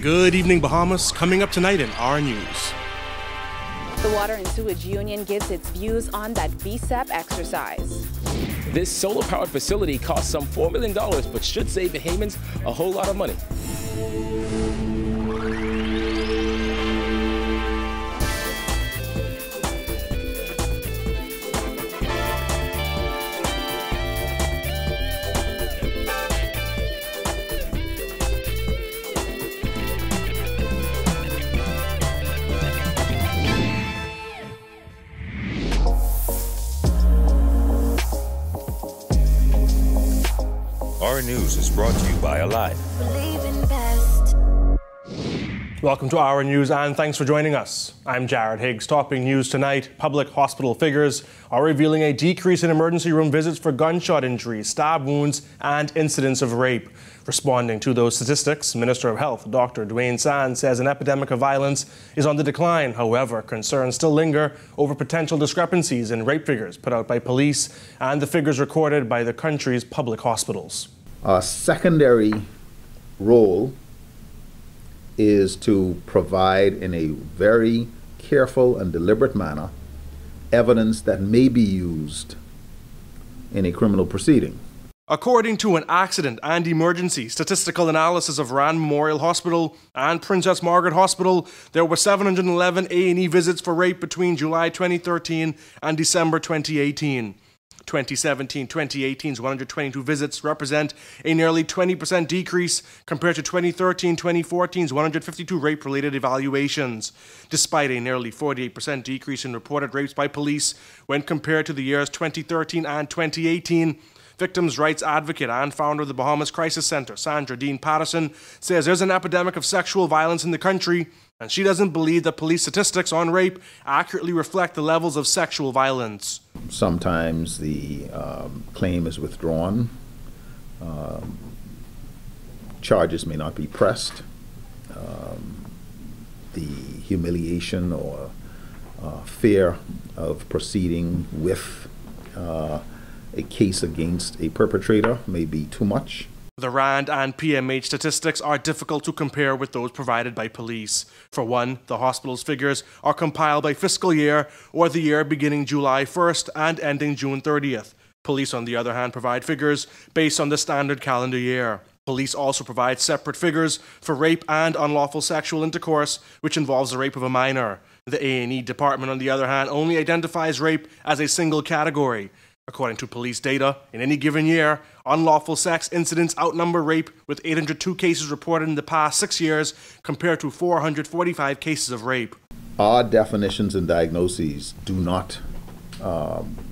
Good evening, Bahamas. Coming up tonight in our news. The Water and Sewage Union gives its views on that VSEP exercise. This solar-powered facility costs some $4 million, but should save the Haymans a whole lot of money. Our news is brought to you by Alive. Welcome to Our News and thanks for joining us. I'm Jared Higgs. Topping news tonight, public hospital figures are revealing a decrease in emergency room visits for gunshot injuries, stab wounds and incidents of rape. Responding to those statistics, Minister of Health Dr. Dwayne Sands says an epidemic of violence is on the decline. However, concerns still linger over potential discrepancies in rape figures put out by police and the figures recorded by the country's public hospitals. Our secondary role is to provide in a very careful and deliberate manner evidence that may be used in a criminal proceeding. According to an accident and emergency statistical analysis of Rand Memorial Hospital and Princess Margaret Hospital, there were 711 A&E visits for rape between July 2013 and December 2018. 2017-2018's 122 visits represent a nearly 20% decrease compared to 2013-2014's 152 rape-related evaluations, despite a nearly 48% decrease in reported rapes by police when compared to the years 2013 and 2018. Victims' rights advocate and founder of the Bahamas Crisis Center, Sandra Dean Patterson, says there's an epidemic of sexual violence in the country, and she doesn't believe that police statistics on rape accurately reflect the levels of sexual violence. Sometimes the claim is withdrawn. Charges may not be pressed. The humiliation or fear of proceeding with a case against a perpetrator may be too much. The RAND and PMH statistics are difficult to compare with those provided by police. For one, the hospital's figures are compiled by fiscal year or the year beginning July 1st and ending June 30th. Police, on the other hand, provide figures based on the standard calendar year. Police also provide separate figures for rape and unlawful sexual intercourse, which involves the rape of a minor. The A&E department, on the other hand, only identifies rape as a single category. According to police data, in any given year, unlawful sex incidents outnumber rape, with 802 cases reported in the past 6 years compared to 445 cases of rape. Our definitions and diagnoses do not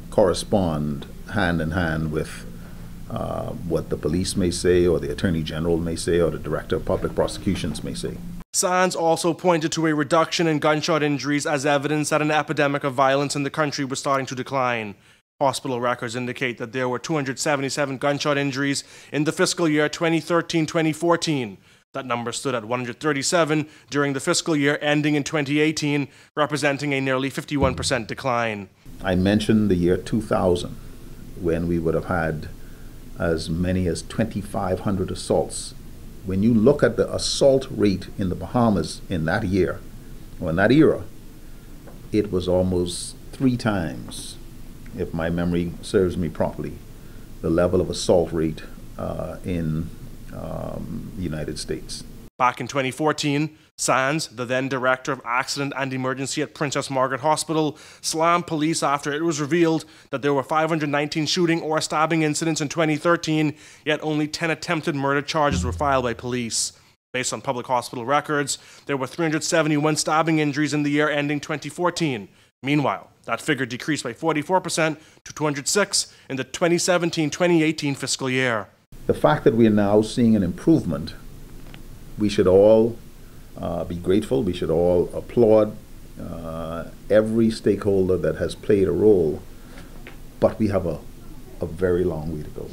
correspond hand in hand with what the police may say, or the Attorney General may say, or the Director of Public Prosecutions may say. Sands also pointed to a reduction in gunshot injuries as evidence that an epidemic of violence in the country was starting to decline. Hospital records indicate that there were 277 gunshot injuries in the fiscal year 2013-2014. That number stood at 137 during the fiscal year ending in 2018, representing a nearly 51% decline. I mentioned the year 2000, when we would have had as many as 2,500 assaults. When you look at the assault rate in the Bahamas in that year, or in that era, it was almost 3 times, if my memory serves me properly, the level of assault rate in the United States. Back in 2014, Sands, the then Director of Accident and Emergency at Princess Margaret Hospital, slammed police after it was revealed that there were 519 shooting or stabbing incidents in 2013, yet only 10 attempted murder charges were filed by police. Based on public hospital records, there were 371 stabbing injuries in the year ending 2014. Meanwhile, that figure decreased by 44% to 206 in the 2017-2018 fiscal year. The fact that we are now seeing an improvement, we should all be grateful. We should all applaud every stakeholder that has played a role, but we have a very long way to go.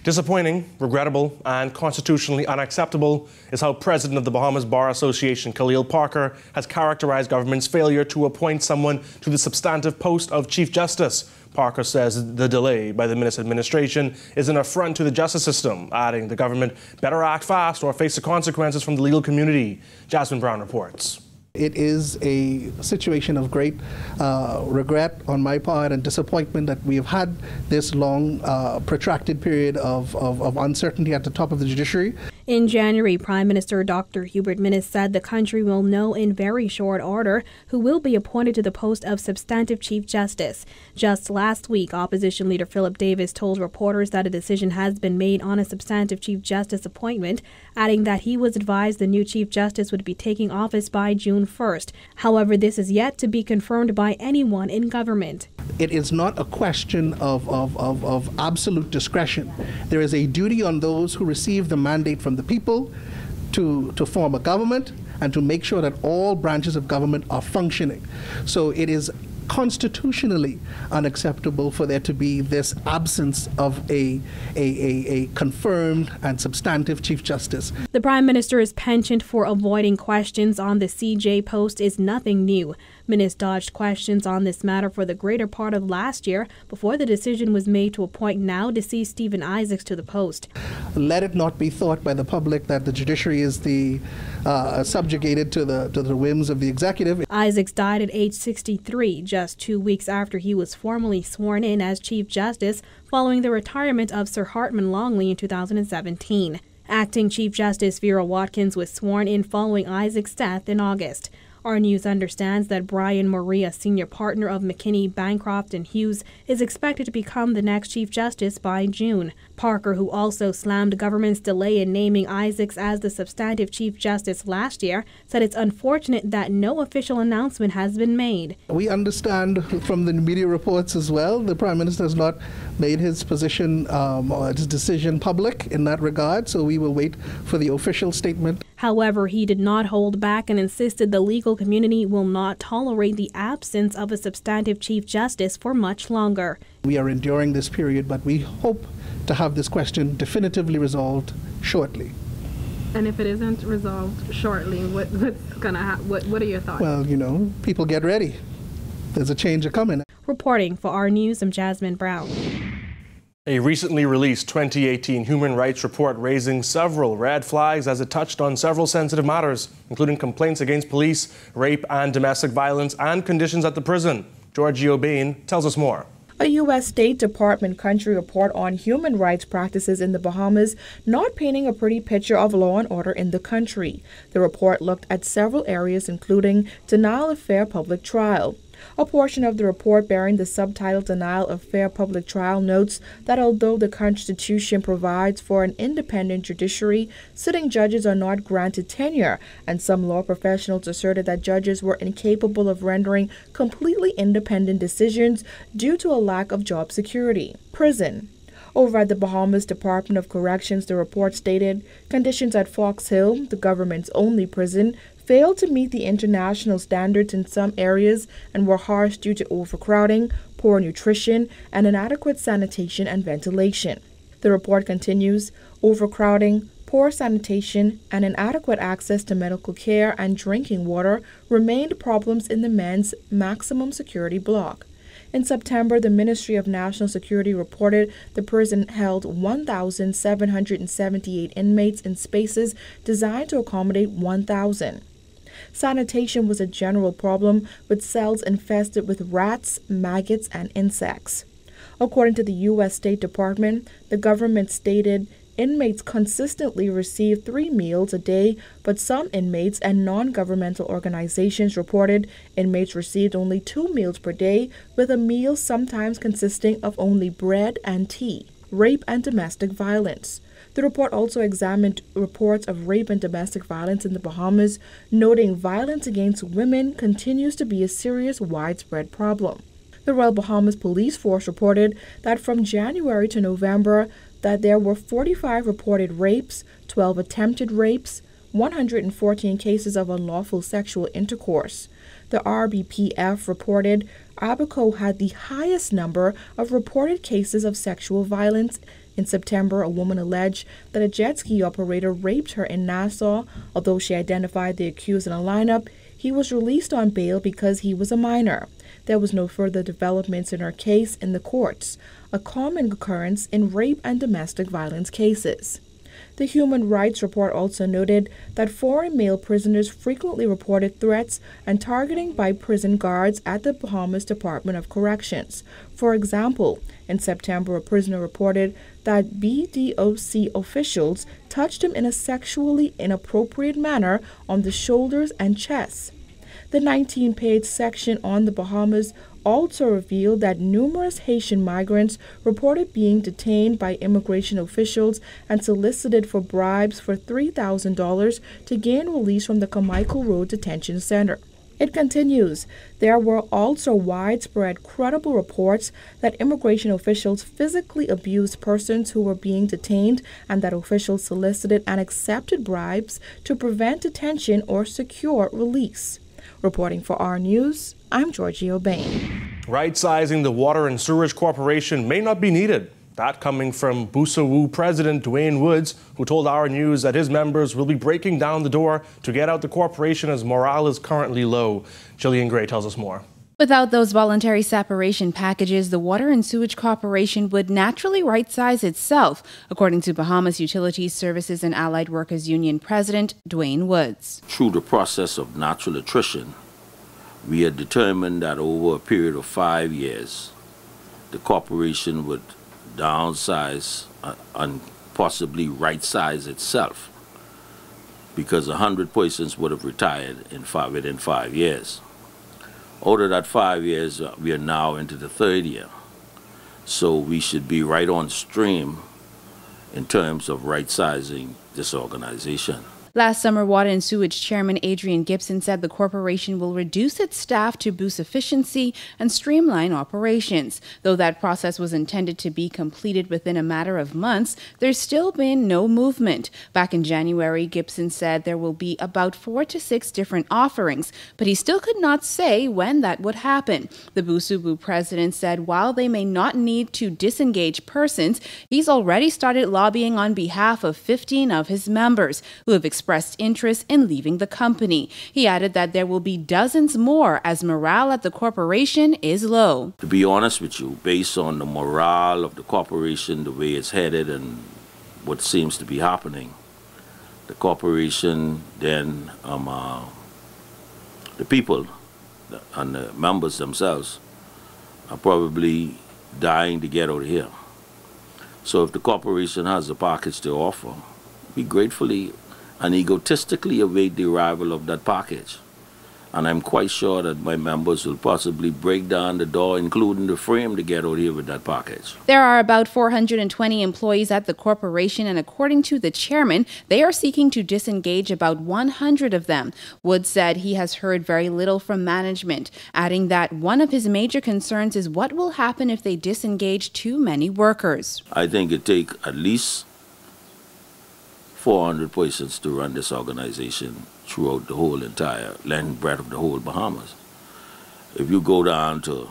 Disappointing, regrettable, and constitutionally unacceptable is how President of the Bahamas Bar Association, Khalil Parker, has characterized government's failure to appoint someone to the substantive post of Chief Justice. Parker says the delay by the minister's administration is an affront to the justice system, adding the government better act fast or face the consequences from the legal community. Jasmine Brown reports. It is a situation of great regret on my part and disappointment that we have had this long, protracted period of uncertainty at the top of the judiciary. In January, Prime Minister Dr. Hubert Minnis said the country will know in very short order who will be appointed to the post of Substantive Chief Justice. Just last week, Opposition Leader Philip Davis told reporters that a decision has been made on a Substantive Chief Justice appointment, adding that he was advised the new Chief Justice would be taking office by June 1st. However, this is yet to be confirmed by anyone in government. It is not a question of absolute discretion. There is a duty on those who receive the mandate from the people to form a government and to make sure that all branches of government are functioning. So it is constitutionally unacceptable for there to be this absence of a confirmed and substantive Chief Justice. The Prime Minister's penchant for avoiding questions on the CJ post is nothing new. Minnis dodged questions on this matter for the greater part of last year before the decision was made to appoint now deceased Stephen Isaacs to the post. Let it not be thought by the public that the judiciary is subjugated to the whims of the executive. Isaacs died at age 63, just 2 weeks after he was formally sworn in as Chief Justice following the retirement of Sir Hartman Longley in 2017. Acting Chief Justice Vera Watkins was sworn in following Isaacs' death in August. Our news understands that Brian Murray, a senior partner of McKinney, Bancroft and Hughes, is expected to become the next Chief Justice by June. Parker, who also slammed government's delay in naming Isaacs as the substantive Chief Justice last year, said it's unfortunate that no official announcement has been made. We understand from the media reports as well, the Prime Minister has not made his position or his decision public in that regard, so we will wait for the official statement. However, he did not hold back and insisted the legal community will not tolerate the absence of a substantive Chief Justice for much longer. We are enduring this period, but we hope to have this question definitively resolved shortly. And if it isn't resolved shortly, what's going to happen? What are your thoughts? Well, people get ready. There's a change coming. Reporting for our news, I'm Jasmine Brown. A recently released 2018 human rights report raising several red flags as it touched on several sensitive matters, including complaints against police, rape and domestic violence, and conditions at the prison. Georgie Bain tells us more. A U.S. State Department country report on human rights practices in the Bahamas not painting a pretty picture of law and order in the country. The report looked at several areas, including denial of fair public trial. A portion of the report bearing the subtitle Denial of Fair Public Trial notes that although the Constitution provides for an independent judiciary, sitting judges are not granted tenure, and some law professionals asserted that judges were incapable of rendering completely independent decisions due to a lack of job security. Prison. Over at the Bahamas Department of Corrections, the report stated, conditions at Fox Hill, the government's only prison, failed to meet the international standards in some areas and were harsh due to overcrowding, poor nutrition, and inadequate sanitation and ventilation. The report continues, overcrowding, poor sanitation, and inadequate access to medical care and drinking water remained problems in the men's maximum security block. In September, the Ministry of National Security reported the prison held 1,778 inmates in spaces designed to accommodate 1,000. Sanitation was a general problem, with cells infested with rats, maggots, and insects. According to the U.S. State Department, the government stated inmates consistently receive 3 meals a day, but some inmates and non-governmental organizations reported inmates received only 2 meals per day, with a meal sometimes consisting of only bread and tea. Rape and domestic violence. The report also examined reports of rape and domestic violence in the Bahamas, noting violence against women continues to be a serious, widespread problem. The Royal Bahamas Police Force reported that from January to November, that there were 45 reported rapes, 12 attempted rapes, 114 cases of unlawful sexual intercourse. The RBPF reported Abaco had the highest number of reported cases of sexual violence. In September, a woman alleged that a jet ski operator raped her in Nassau. Although she identified the accused in a lineup, he was released on bail because he was a minor. there was no further developments in her case in the courts, a common occurrence in rape and domestic violence cases. The Human Rights Report also noted that foreign male prisoners frequently reported threats and targeting by prison guards at the Bahamas Department of Corrections. For example, in September, a prisoner reported that BDOC officials touched him in a sexually inappropriate manner on the shoulders and chest. The 19-page section on the Bahamas also revealed that numerous Haitian migrants reported being detained by immigration officials and solicited for bribes for $3,000 to gain release from the Carmichael Road Detention Center. It continues, there were also widespread credible reports that immigration officials physically abused persons who were being detained and that officials solicited and accepted bribes to prevent detention or secure release. Reporting for our News, I'm Georgie O'Bain. Right-sizing the Water and Sewerage Corporation may not be needed. That coming from Busawu President Dwayne Woods, who told our News that his members will be breaking down the door to get out the corporation as morale is currently low. Jillian Gray tells us more. Without those voluntary separation packages, the Water and Sewage Corporation would naturally right-size itself, according to Bahamas Utilities Services and Allied Workers Union President Dwayne Woods. Through the process of natural attrition, we had determined that over a period of 5 years, the corporation would downsize and possibly right-size itself, because 100 persons would have retired within 5 years. Out of that 5 years, we are now into the third year. So we should be right on stream in terms of right-sizing this organization. Last summer, Water and Sewage Chairman Adrian Gibson said the corporation will reduce its staff to boost efficiency and streamline operations. Though that process was intended to be completed within a matter of months, there's still been no movement. Back in January, Gibson said there will be about 4 to 6 different offerings, but he still could not say when that would happen. The Busawu president said while they may not need to disengage persons, he's already started lobbying on behalf of 15 of his members who have expressed interest in leaving the company. He added that there will be dozens more as morale at the corporation is low. To be honest with you, based on the morale of the corporation, the way it's headed and what seems to be happening, the corporation then, the people and the members themselves are probably dying to get out of here. So if the corporation has a package to offer, we gratefully and egotistically await the arrival of that package. And I'm quite sure that my members will possibly break down the door, including the frame, to get out here with that package. There are about 420 employees at the corporation, and according to the chairman, they are seeking to disengage about 100 of them. Woods said he has heard very little from management, adding that one of his major concerns is what will happen if they disengage too many workers. I think it takes at least 400 persons to run this organization throughout the whole entire length and breadth of the whole Bahamas. If you go down to,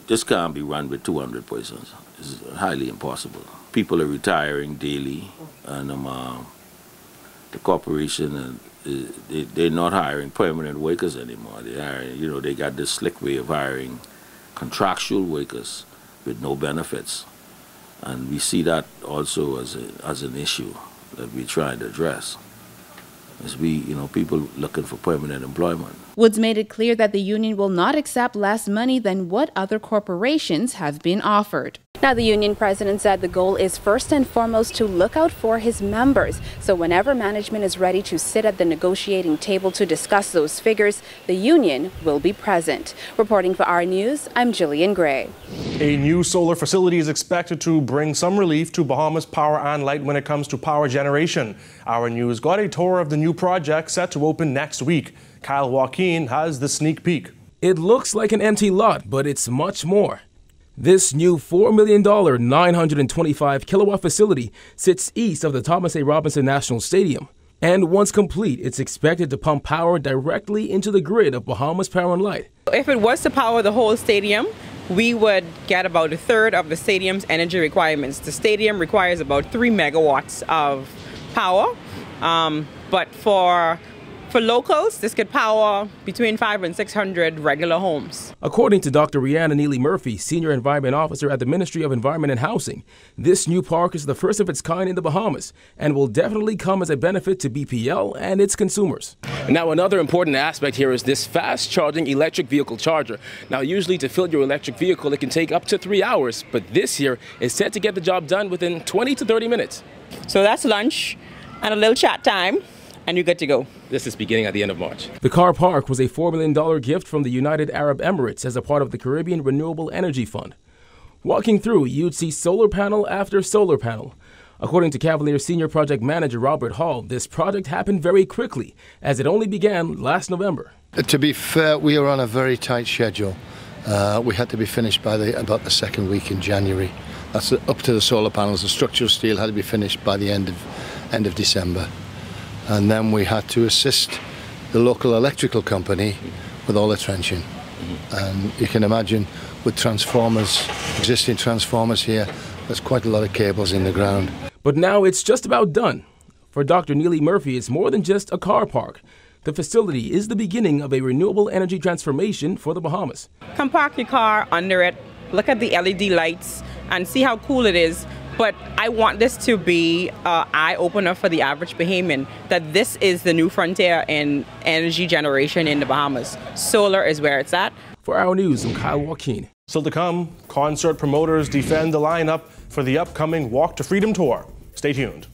this can't be run with 200 persons. It's highly impossible. People are retiring daily, and the corporation, they're not hiring permanent workers anymore. They're hiring, they got this slick way of hiring contractual workers with no benefits. And we see that also as an issue that we're trying to address. As people looking for permanent employment. Woods made it clear that the union will not accept less money than what other corporations have been offered. Now, the union president said the goal is first and foremost to look out for his members. So whenever management is ready to sit at the negotiating table to discuss those figures, the union will be present. Reporting for our News, I'm Jillian Gray. A new solar facility is expected to bring some relief to Bahamas Power and Light when it comes to power generation. Our News got a tour of the new project set to open next week. Kyle Joaquin has the sneak peek. It looks like an empty lot, but it's much more. This new $4 million, 925 kilowatt facility sits east of the Thomas A. Robinson National Stadium. And once complete, it's expected to pump power directly into the grid of Bahamas Power and Light. If it was to power the whole stadium, we would get about a third of the stadium's energy requirements. The stadium requires about 3 megawatts of power, but for For locals, this could power between 500 and 600 regular homes. According to Dr. Rihanna Neely-Murphy, Senior Environment Officer at the Ministry of Environment and Housing, this new park is the first of its kind in the Bahamas and will definitely come as a benefit to BPL and its consumers. Now, another important aspect here is this fast-charging electric vehicle charger. Now, usually to fill your electric vehicle, it can take up to 3 hours, but this here is set to get the job done within 20 to 30 minutes. So that's lunch and a little chat time, and you're good to go. This is beginning at the end of March. The car park was a $4 million gift from the United Arab Emirates as a part of the Caribbean Renewable Energy Fund. Walking through, you'd see solar panel after solar panel. According to Cavalier Senior Project Manager Robert Hall, this project happened very quickly, as it only began last November. To be fair, we are on a very tight schedule. We had to be finished by about the second week in January. That's up to the solar panels. The structural steel had to be finished by the end of December. And then we had to assist the local electrical company with all the trenching. And you can imagine with transformers, existing transformers here, there's quite a lot of cables in the ground. But now it's just about done. For Dr. Neely-Murphy, it's more than just a car park. The facility is the beginning of a renewable energy transformation for the Bahamas. Come park your car under it, look at the LED lights, and see how cool it is. But I want this to be an eye-opener for the average Bahamian, that this is the new frontier in energy generation in the Bahamas. Solar is where it's at. For Our News, I'm Kyle Joaquin. Still to come, concert promoters defend the lineup for the upcoming Walk to Freedom tour. Stay tuned.